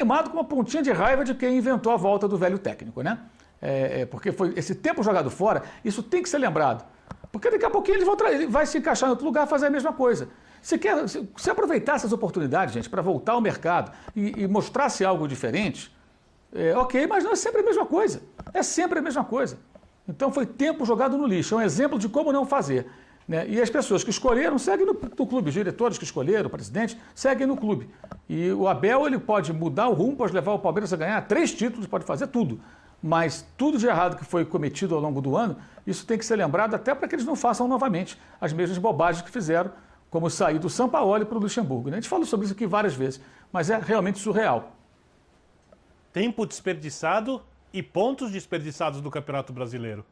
queimado com uma pontinha de raiva de quem inventou a volta do velho técnico, né? Porque foi esse tempo jogado fora, isso tem que ser lembrado. Porque daqui a pouquinho ele vai se encaixar em outro lugar e fazer a mesma coisa. Se aproveitar essas oportunidades, gente, para voltar ao mercado e mostrar-se algo diferente, ok, mas não é sempre a mesma coisa. É sempre a mesma coisa. Então foi tempo jogado no lixo. É um exemplo de como não fazer. Né? E as pessoas que escolheram seguem no clube. Os diretores que escolheram, o presidente, seguem no clube. E o Abel ele pode mudar o rumo, pode levar o Palmeiras a ganhar 3 títulos, pode fazer tudo. Mas tudo de errado que foi cometido ao longo do ano, isso tem que ser lembrado até para que eles não façam novamente as mesmas bobagens que fizeram, como sair do Sampaoli para o Luxemburgo. Né? A gente falou sobre isso aqui várias vezes, mas é realmente surreal. Tempo desperdiçado e pontos desperdiçados do Campeonato Brasileiro.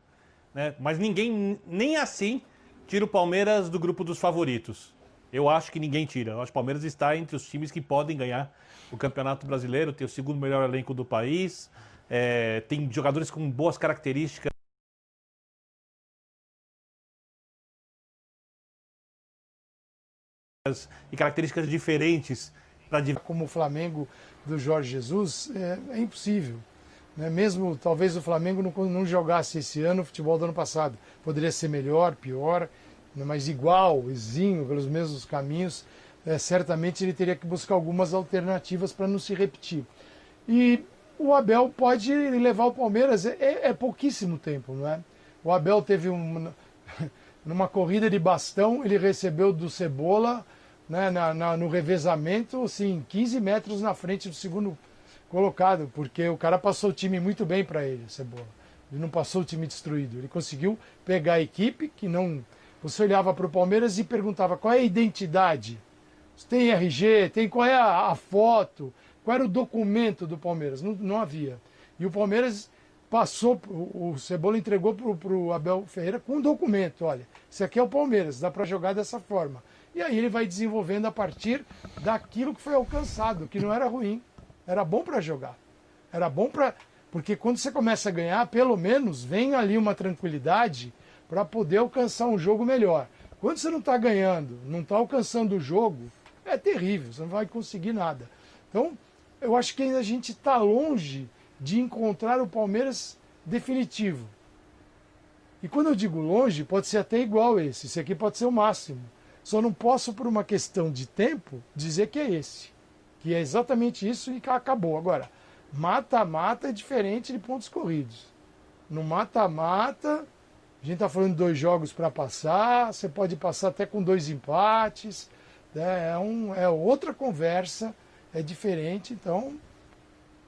Né? Mas ninguém, nem assim, tira o Palmeiras do grupo dos favoritos. Eu acho que ninguém tira. Eu acho que o Palmeiras está entre os times que podem ganhar o Campeonato Brasileiro, tem o segundo melhor elenco do país, tem jogadores com boas características. E características diferentes. Como o Flamengo do Jorge Jesus, é impossível. Né? Mesmo talvez o Flamengo não jogasse esse ano o futebol do ano passado. Poderia ser melhor, pior, mas igualzinho, pelos mesmos caminhos. Certamente ele teria que buscar algumas alternativas para não se repetir. E o Abel pode levar o Palmeiras, é pouquíssimo tempo, não é? O Abel teve numa corrida de bastão, ele recebeu do Cebola, né, no revezamento, assim, 15 metros na frente do segundo colocado, porque o cara passou o time muito bem para ele, Cebola. Ele não passou o time destruído, ele conseguiu pegar a equipe que não... Você olhava para o Palmeiras e perguntava qual é a identidade, tem RG, qual é a foto, qual era o documento do Palmeiras, não havia. E o Palmeiras passou, o Cebola entregou para o Abel Ferreira com um documento, olha, esse aqui é o Palmeiras, dá para jogar dessa forma. E aí ele vai desenvolvendo a partir daquilo que foi alcançado, que não era ruim, era bom para jogar. Era bom para... Porque quando você começa a ganhar, pelo menos vem ali uma tranquilidade para poder alcançar um jogo melhor. Quando você não está ganhando, não está alcançando o jogo, é terrível, você não vai conseguir nada. Então, eu acho que ainda a gente está longe de encontrar o Palmeiras definitivo. E quando eu digo longe, pode ser até igual esse aqui pode ser o máximo. Só não posso, por uma questão de tempo, dizer que é esse. Que é exatamente isso e que acabou. Agora, mata-mata é diferente de pontos corridos. No mata-mata, a gente está falando de 2 jogos para passar, você pode passar até com 2 empates. Né? É outra conversa, é diferente. Então,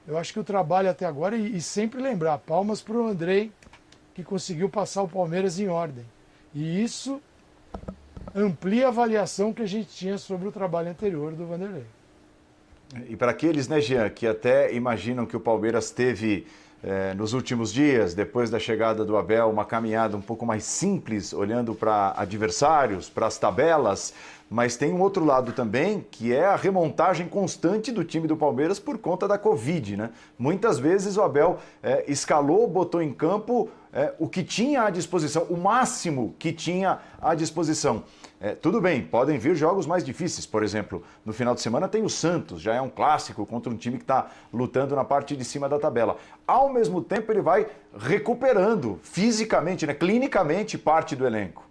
eu acho que o trabalho até agora, e sempre lembrar, palmas para o Andrei, que conseguiu passar o Palmeiras em ordem. E isso amplia a avaliação que a gente tinha sobre o trabalho anterior do Vanderlei. E para aqueles, né, Jean, que até imaginam que o Palmeiras teve, nos últimos dias, depois da chegada do Abel, uma caminhada um pouco mais simples, olhando para adversários, para as tabelas, mas tem um outro lado também, que é a remontagem constante do time do Palmeiras por conta da Covid, né? Muitas vezes o Abel escalou, botou em campo o que tinha à disposição, o máximo que tinha à disposição. Tudo bem, podem vir jogos mais difíceis, por exemplo, no final de semana tem o Santos, já é um clássico contra um time que está lutando na parte de cima da tabela. Ao mesmo tempo ele vai recuperando fisicamente, né, clinicamente parte do elenco.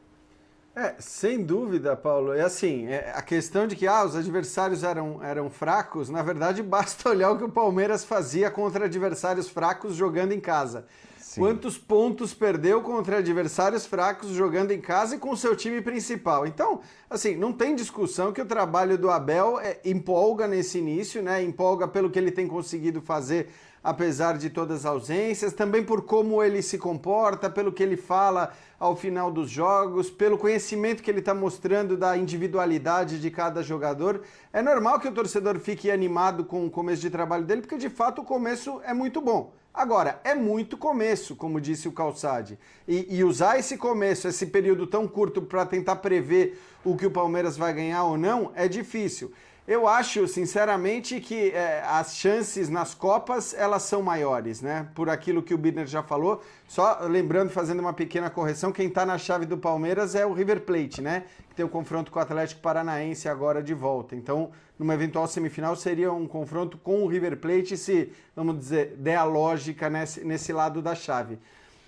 Sem dúvida, Paulo. É assim, a questão de que os adversários eram fracos, na verdade basta olhar o que o Palmeiras fazia contra adversários fracos jogando em casa. Sim. Quantos pontos perdeu contra adversários fracos jogando em casa e com o seu time principal. Então, assim, não tem discussão que o trabalho do Abel empolga nesse início, né? Empolga pelo que ele tem conseguido fazer apesar de todas as ausências, também por como ele se comporta, pelo que ele fala ao final dos jogos, pelo conhecimento que ele está mostrando da individualidade de cada jogador. É normal que o torcedor fique animado com o começo de trabalho dele, porque de fato o começo é muito bom. Agora, é muito começo, como disse o Calçade, e usar esse começo, esse período tão curto para tentar prever o que o Palmeiras vai ganhar ou não, é difícil. Eu acho, sinceramente, que as chances nas Copas, elas são maiores, né? Por aquilo que o Birner já falou. Só lembrando, fazendo uma pequena correção, quem está na chave do Palmeiras é o River Plate, né? Que tem o confronto com o Atlético Paranaense agora de volta. Então, numa eventual semifinal, seria um confronto com o River Plate, se, vamos dizer, der a lógica nesse lado da chave.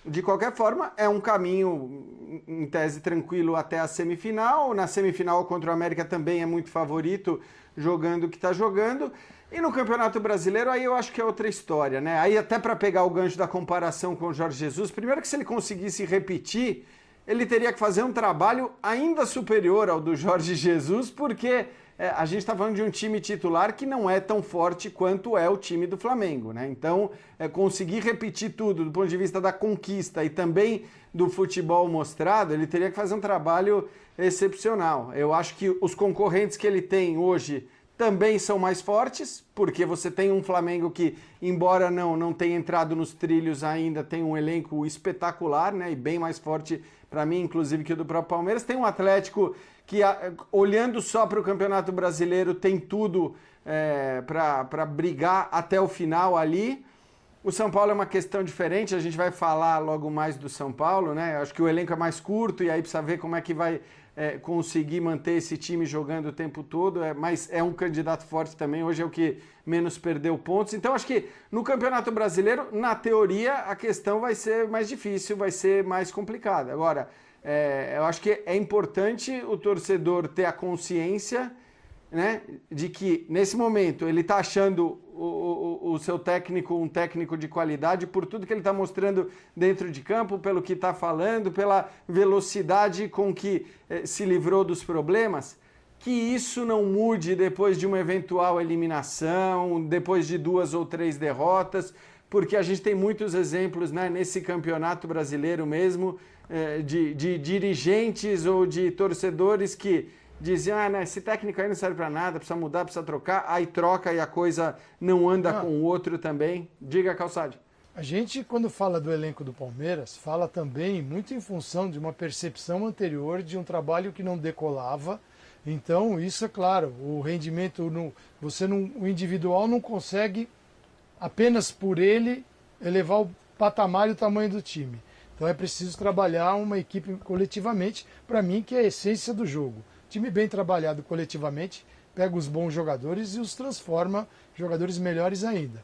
De qualquer forma, é um caminho, em tese, tranquilo até a semifinal. Na semifinal contra o América também é muito favorito, jogando o que está jogando. E no Campeonato Brasileiro, aí eu acho que é outra história, né? Aí até para pegar o gancho da comparação com o Jorge Jesus, primeiro que se ele conseguisse repetir, ele teria que fazer um trabalho ainda superior ao do Jorge Jesus, porque a gente está falando de um time titular que não é tão forte quanto é o time do Flamengo, né? Então, conseguir repetir tudo do ponto de vista da conquista e também do futebol mostrado, ele teria que fazer um trabalho excepcional. Eu acho que os concorrentes que ele tem hoje também são mais fortes, porque você tem um Flamengo que, embora não tenha entrado nos trilhos ainda, tem um elenco espetacular, né? E bem mais forte, para mim, inclusive, que o do próprio Palmeiras. Tem um Atlético que, olhando só para o Campeonato Brasileiro, tem tudo para brigar até o final ali. O São Paulo é uma questão diferente, a gente vai falar logo mais do São Paulo, né? Acho que o elenco é mais curto e aí precisa ver como é que vai conseguir manter esse time jogando o tempo todo, mas é um candidato forte também, hoje é o que menos perdeu pontos. Então acho que no Campeonato Brasileiro, na teoria, a questão vai ser mais difícil, vai ser mais complicada. Agora, eu acho que é importante o torcedor ter a consciência, né, de que nesse momento ele está achando o seu técnico um técnico de qualidade por tudo que ele está mostrando dentro de campo, pelo que está falando, pela velocidade com que se livrou dos problemas, que isso não mude depois de uma eventual eliminação, depois de 2 ou 3 derrotas, porque a gente tem muitos exemplos, né, nesse campeonato brasileiro mesmo, de dirigentes ou de torcedores que diziam, esse técnico aí não serve para nada, precisa mudar, precisa trocar, aí troca e a coisa não anda com o outro também. Diga, Calçade. A gente, quando fala do elenco do Palmeiras, fala também muito em função de uma percepção anterior de um trabalho que não decolava. Então, isso é claro, o rendimento, o individual não consegue, apenas por ele, elevar o patamar e o tamanho do time. Então é preciso trabalhar uma equipe coletivamente, para mim, que é a essência do jogo. Time bem trabalhado coletivamente, pega os bons jogadores e os transforma em jogadores melhores ainda.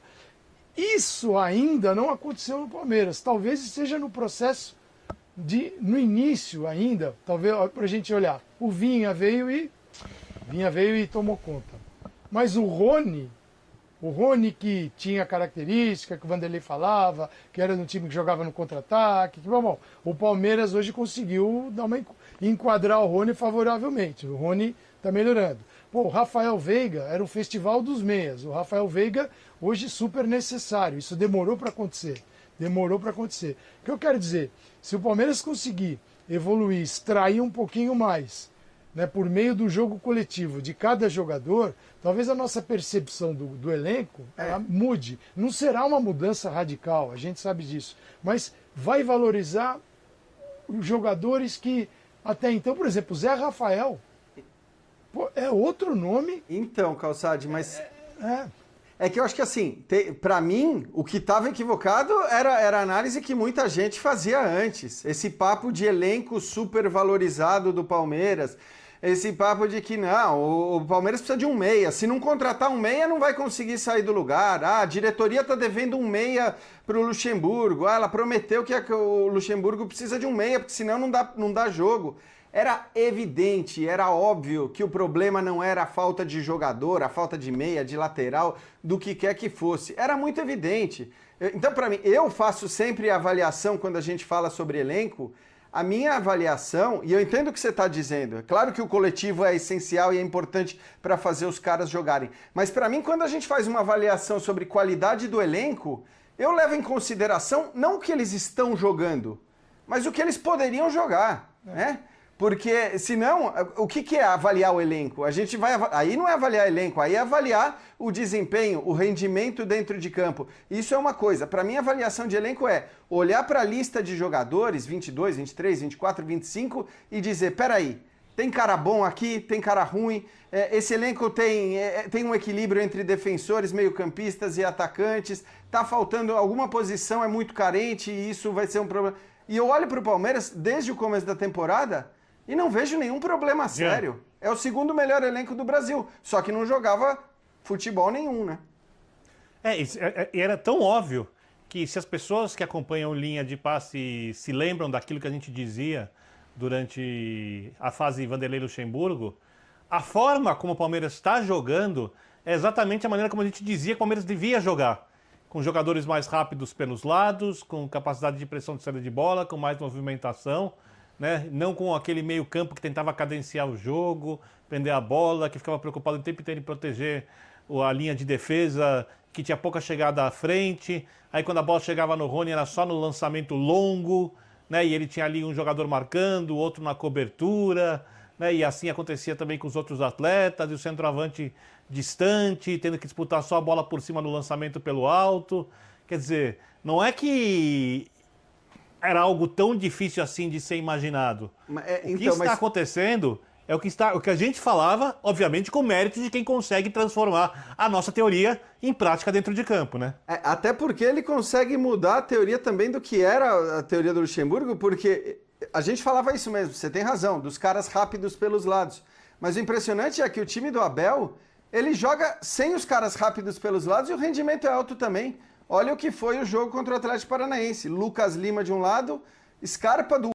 Isso ainda não aconteceu no Palmeiras. Talvez esteja no processo no início ainda, talvez para a gente olhar. O Vinha veio e tomou conta. Mas o Rony que tinha característica, que o Vanderlei falava, que era um time que jogava no contra-ataque, o Palmeiras hoje conseguiu enquadrar o Rony favoravelmente. O Rony está melhorando. O Rafael Veiga era o festival dos meias. O Rafael Veiga hoje super necessário. Isso demorou para acontecer. O que eu quero dizer, se o Palmeiras conseguir evoluir, extrair um pouquinho mais, né, por meio do jogo coletivo de cada jogador, talvez a nossa percepção do elenco ela mude. Não será uma mudança radical, a gente sabe disso, mas vai valorizar os jogadores que até então, por exemplo, o Zé Rafael é outro nome. Então, Calçade, mas é que eu acho que assim, para mim, o que estava equivocado era a análise que muita gente fazia antes. Esse papo de elenco super valorizado do Palmeiras, esse papo de que não, o Palmeiras precisa de um meia. Se não contratar um meia, não vai conseguir sair do lugar. A diretoria está devendo um meia para o Luxemburgo. Ela prometeu que o Luxemburgo precisa de um meia, porque senão não dá jogo. Era evidente, era óbvio que o problema não era a falta de jogador, a falta de meia, de lateral, do que quer que fosse. Era muito evidente. Então, para mim, eu faço sempre a avaliação quando a gente fala sobre elenco. A minha avaliação, e eu entendo o que você está dizendo, é claro que o coletivo é essencial e é importante para fazer os caras jogarem, mas para mim, quando a gente faz uma avaliação sobre qualidade do elenco, eu levo em consideração não o que eles estão jogando, mas o que eles poderiam jogar, né? Porque, senão, o que é avaliar o elenco? A gente vai... Aí não é avaliar elenco, aí é avaliar o desempenho, o rendimento dentro de campo. Isso é uma coisa. Para mim, a avaliação de elenco é olhar para a lista de jogadores, 22, 23, 24, 25, e dizer, peraí, Tem cara bom aqui, tem cara ruim. Esse elenco tem um equilíbrio entre defensores, meio-campistas e atacantes. Tá faltando alguma posição, é muito carente e isso vai ser um problema. E eu olho para o Palmeiras desde o começo da temporada e não vejo nenhum problema sério. É o segundo melhor elenco do Brasil, só que não jogava futebol nenhum, né? E era tão óbvio que se as pessoas que acompanham linha de passe se lembram daquilo que a gente dizia durante a fase Vanderlei Luxemburgo, a forma como o Palmeiras está jogando é exatamente a maneira como a gente dizia que o Palmeiras devia jogar. Com jogadores mais rápidos pelos lados, com capacidade de pressão de saída de bola, com mais movimentação, né? Não com aquele meio campo que tentava cadenciar o jogo, prender a bola, que ficava preocupado o tempo inteiro em proteger a linha de defesa, que tinha pouca chegada à frente. Aí quando a bola chegava no Rony era só no lançamento longo, né? E ele tinha ali um jogador marcando, outro na cobertura, né? E assim acontecia também com os outros atletas, e o centroavante distante, tendo que disputar só a bola por cima no lançamento pelo alto. Quer dizer, não é que era algo tão difícil assim de ser imaginado. O que está acontecendo é o que a gente falava, obviamente com mérito de quem consegue transformar a nossa teoria em prática dentro de campo, né? Até porque ele consegue mudar a teoria também do que era a teoria do Luxemburgo, porque a gente falava isso mesmo, você tem razão, dos caras rápidos pelos lados. Mas o impressionante é que o time do Abel, ele joga sem os caras rápidos pelos lados e o rendimento é alto também. Olha o que foi o jogo contra o Atlético Paranaense. Lucas Lima de um lado, Scarpa do